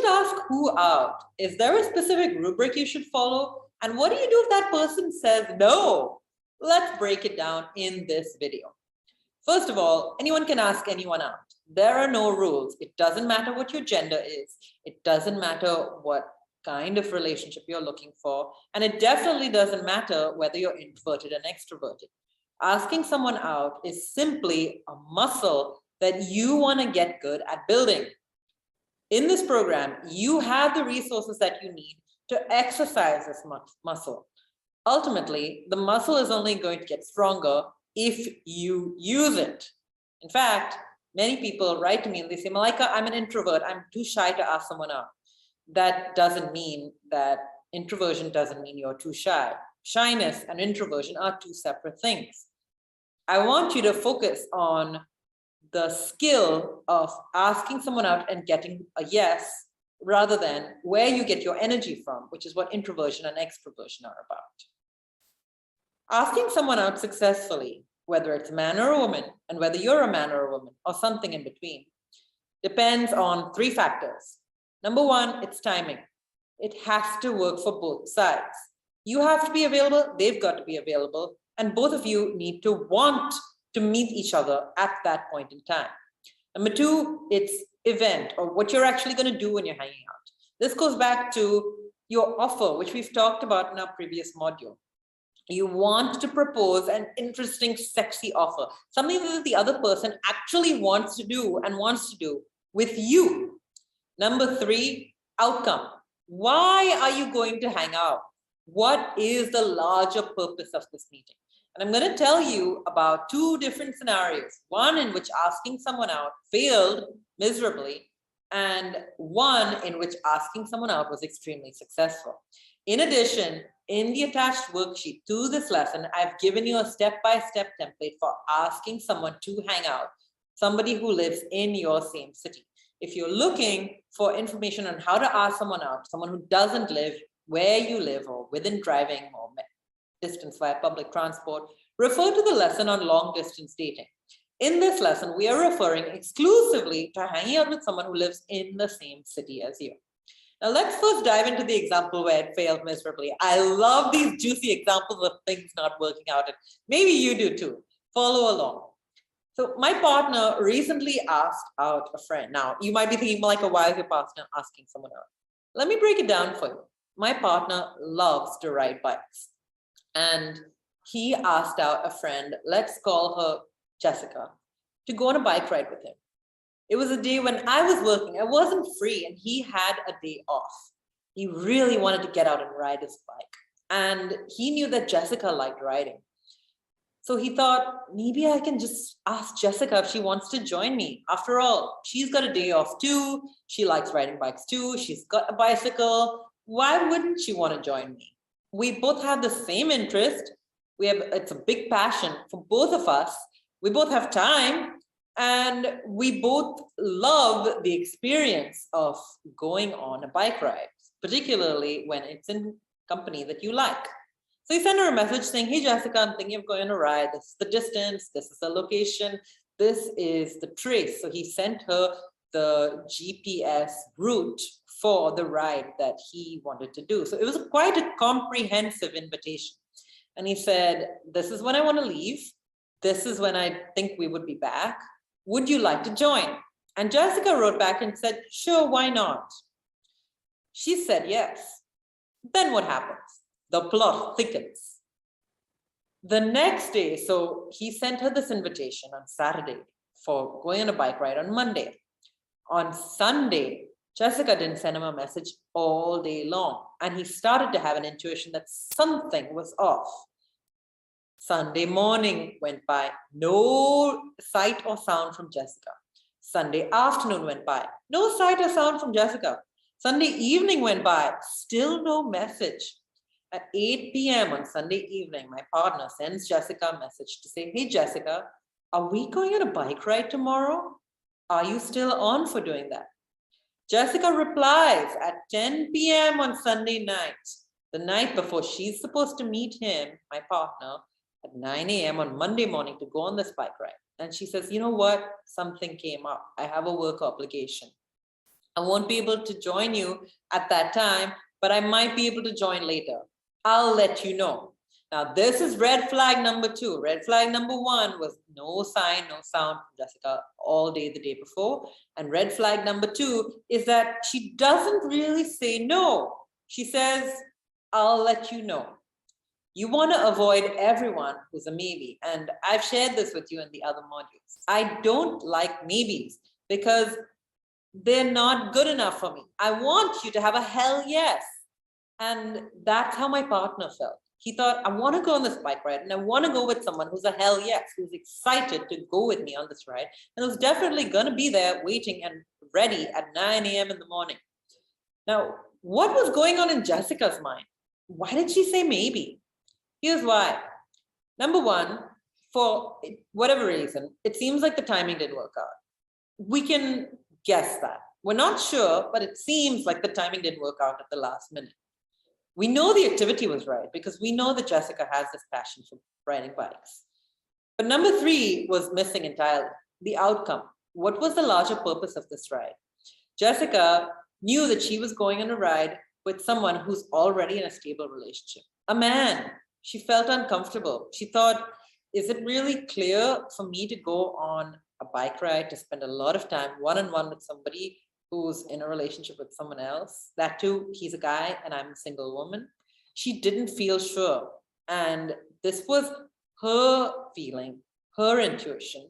ask who out, is there a specific rubric you should follow? And what do you do if that person says no? Let's break it down in this video. First of all, anyone can ask anyone out. There are no rules. It doesn't matter what your gender is. It doesn't matter what kind of relationship you're looking for. And it definitely doesn't matter whether you're introverted and extroverted. Asking someone out is simply a muscle that you want to get good at building. In this program, you have the resources that you need to exercise this muscle. Ultimately, the muscle is only going to get stronger if you use it. In fact, many people write to me and they say, Malaika, I'm an introvert. I'm too shy to ask someone out. That doesn't mean that introversion doesn't mean you're too shy. Shyness and introversion are two separate things. I want you to focus on the skill of asking someone out and getting a yes, rather than where you get your energy from, which is what introversion and extroversion are about. Asking someone out successfully, whether it's a man or a woman, and whether you're a man or a woman, or something in between, depends on three factors. Number one, it's timing. It has to work for both sides. You have to be available, they've got to be available, and both of you need to want to meet each other at that point in time. Number two, it's event, or what you're actually going to do when you're hanging out. This goes back to your offer, which we've talked about in our previous module. You want to propose an interesting, sexy offer, something that the other person actually wants to do and wants to do with you. Number three, outcome. Why are you going to hang out? What is the larger purpose of this meeting? And I'm going to tell you about two different scenarios, one in which asking someone out failed miserably, and one in which asking someone out was extremely successful. In addition, in the attached worksheet to this lesson, I've given you a step-by-step template for asking someone to hang out, somebody who lives in your same city. If you're looking for information on how to ask someone out, someone who doesn't live where you live or within driving or distance via public transport, refer to the lesson on long distance dating. In this lesson, we are referring exclusively to hanging out with someone who lives in the same city as you. Now, let's first dive into the example where it failed miserably. I love these juicy examples of things not working out. And maybe you do too. Follow along. So my partner recently asked out a friend. Now, you might be thinking, Malaika, why is your partner asking someone out? Let me break it down for you. My partner loves to ride bikes. And he asked out a friend, let's call her Jessica, to go on a bike ride with him. It was a day when I was working, I wasn't free, and he had a day off. He really wanted to get out and ride his bike. And he knew that Jessica liked riding. So he thought, maybe I can just ask Jessica if she wants to join me. After all, she's got a day off too. She likes riding bikes too. She's got a bicycle. Why wouldn't she want to join me? We both have the same interest. It's a big passion for both of us. We both have time, and we both love the experience of going on a bike ride, particularly when it's in company that you like. So he sent her a message saying, hey, Jessica, I'm thinking of going on a ride. This is the distance. This is the location. This is the trace. So he sent her the GPS route for the ride that he wanted to do. So it was quite a comprehensive invitation. And he said, this is when I want to leave. This is when I think we would be back. Would you like to join? And Jessica wrote back and said, sure, why not? She said yes. Then what happens? The plot thickens. The next day, so he sent her this invitation on Saturday for going on a bike ride on Monday. On Sunday, Jessica didn't send him a message all day long, and he started to have an intuition that something was off. Sunday morning went by, no sight or sound from Jessica. Sunday afternoon went by, no sight or sound from Jessica. Sunday evening went by, still no message. At 8 p.m. on Sunday evening, my partner sends Jessica a message to say, hey, Jessica, are we going on a bike ride tomorrow? Are you still on for doing that? Jessica replies at 10 p.m. on Sunday night, the night before she's supposed to meet him, my partner, at 9 a.m. on Monday morning to go on this bike ride. And she says, you know what? Something came up. I have a work obligation. I won't be able to join you at that time, but I might be able to join later. I'll let you know. Now, this is red flag number 2. Red flag number 1 was no sign, no sound from Jessica all day the day before. And red flag number 2 is that she doesn't really say no. She says, I'll let you know. You want to avoid everyone who's a maybe. And I've shared this with you in the other modules. I don't like maybes because they're not good enough for me. I want you to have a hell yes. And that's how my partner felt. He thought, I want to go on this bike ride and I want to go with someone who's a hell yes, who's excited to go with me on this ride and who's definitely going to be there waiting and ready at 9 a.m. in the morning. Now, what was going on in Jessica's mind? Why did she say maybe? Here's why. Number 1, for whatever reason, it seems like the timing didn't work out. We can guess that. We're not sure, but it seems like the timing didn't work out at the last minute. We know the activity was right because we know that Jessica has this passion for riding bikes. But number 3 was missing entirely. The outcome. What was the larger purpose of this ride? Jessica knew that she was going on a ride with someone who's already in a stable relationship. A man. She felt uncomfortable. She thought, is it really clear for me to go on a bike ride to spend a lot of time one-on-one with somebody who's in a relationship with someone else? That too, he's a guy and I'm a single woman. She didn't feel sure. And this was her feeling, her intuition.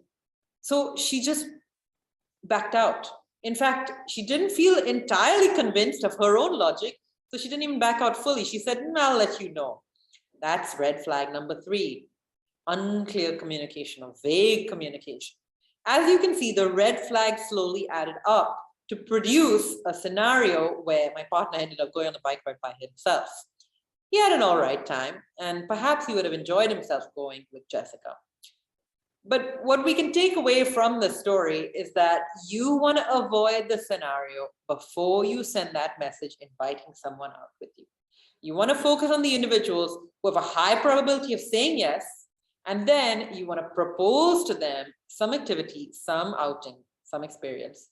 So she just backed out. In fact, she didn't feel entirely convinced of her own logic. So she didn't even back out fully. She said, I'll let you know. That's red flag number 3. Unclear communication or vague communication. As you can see, the red flag slowly added up to produce a scenario where my partner ended up going on the bike ride by himself. He had an all right time, and perhaps he would have enjoyed himself going with Jessica. But what we can take away from the story is that you want to avoid the scenario before you send that message inviting someone out with you. You want to focus on the individuals who have a high probability of saying yes, and then you want to propose to them some activity, some outing, some experience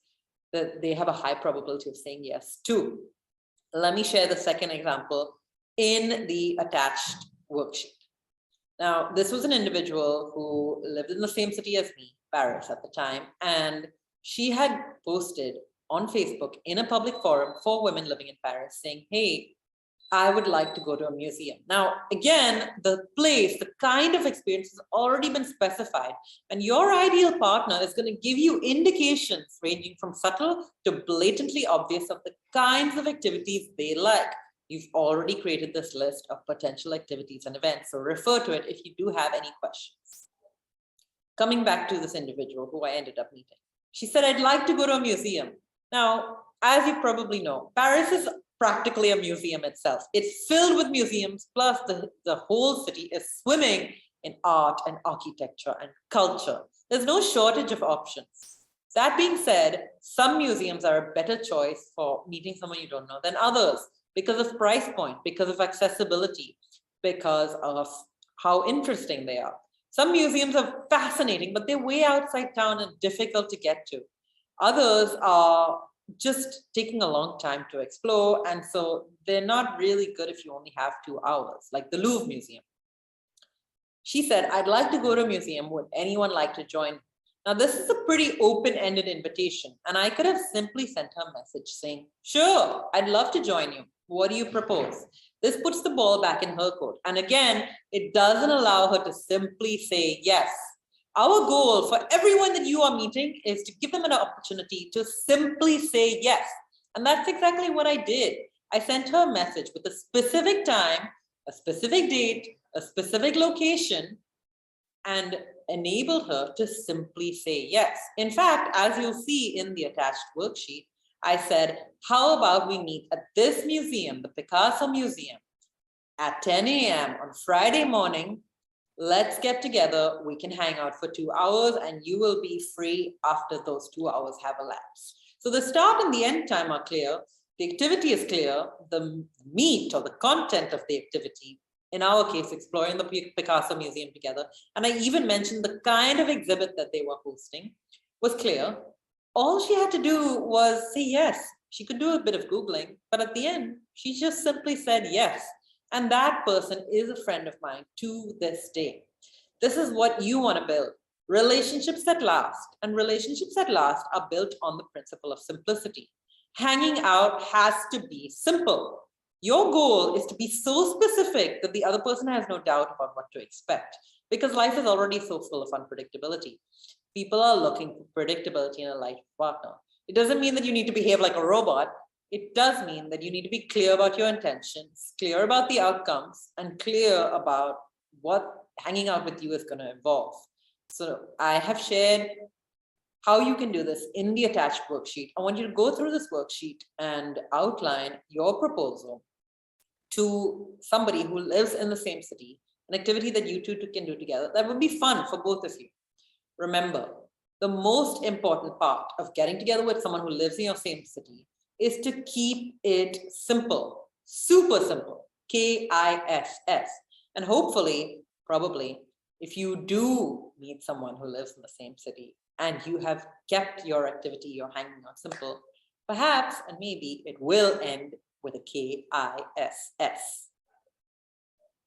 that they have a high probability of saying yes to. Let me share the second example in the attached worksheet. Now, this was an individual who lived in the same city as me, Paris at the time, and she had posted on Facebook in a public forum for women living in Paris saying, hey, I would like to go to a museum. Now, again, the place, the kind of experience has already been specified, and your ideal partner is going to give you indications ranging from subtle to blatantly obvious of the kinds of activities they like. You've already created this list of potential activities and events, so refer to it if you do have any questions. Coming back to this individual who I ended up meeting. She said, I'd like to go to a museum. Now, as you probably know, Paris is practically a museum itself. It's filled with museums, plus the whole city is swimming in art and architecture and culture. There's no shortage of options. That being said, some museums are a better choice for meeting someone you don't know than others because of price point, because of accessibility, because of how interesting they are. Some museums are fascinating, but they're way outside town and difficult to get to. Others are just taking a long time to explore, and so they're not really good if you only have 2 hours, like the Louvre Museum. She said, I'd like to go to a museum. Would anyone like to join? Now, this is a pretty open-ended invitation, and I could have simply sent her a message saying, sure, I'd love to join you. What do you propose? This puts the ball back in her court. And again, it doesn't allow her to simply say yes. Our goal for everyone that you are meeting is to give them an opportunity to simply say yes. And that's exactly what I did. I sent her a message with a specific time, a specific date, a specific location, and enabled her to simply say yes. In fact, as you'll see in the attached worksheet, I said, how about we meet at this museum, the Picasso Museum, at 10 a.m. on Friday morning. Let's get together. We can hang out for 2 hours and you will be free after those 2 hours have elapsed. So the start and the end time are clear. The activity is clear. The meat or the content of the activity, in our case, exploring the Picasso Museum together, and I even mentioned the kind of exhibit that they were hosting, was clear. All she had to do was say yes. She could do a bit of Googling, but at the end, she just simply said yes. And that person is a friend of mine to this day. This is what you want to build. Relationships that last, and relationships that last are built on the principle of simplicity. Hanging out has to be simple. Your goal is to be so specific that the other person has no doubt about what to expect, because life is already so full of unpredictability. People are looking for predictability in a life partner. It doesn't mean that you need to behave like a robot. It does mean that you need to be clear about your intentions, clear about the outcomes, and clear about what hanging out with you is going to involve. So I have shared how you can do this in the attached worksheet. I want you to go through this worksheet and outline your proposal to somebody who lives in the same city, an activity that you two can do together. That would be fun for both of you. Remember, the most important part of getting together with someone who lives in your same city is to keep it simple, super simple, KISS. And hopefully, probably, if you do meet someone who lives in the same city and you have kept your activity, your hanging out simple, perhaps and maybe it will end with a KISS.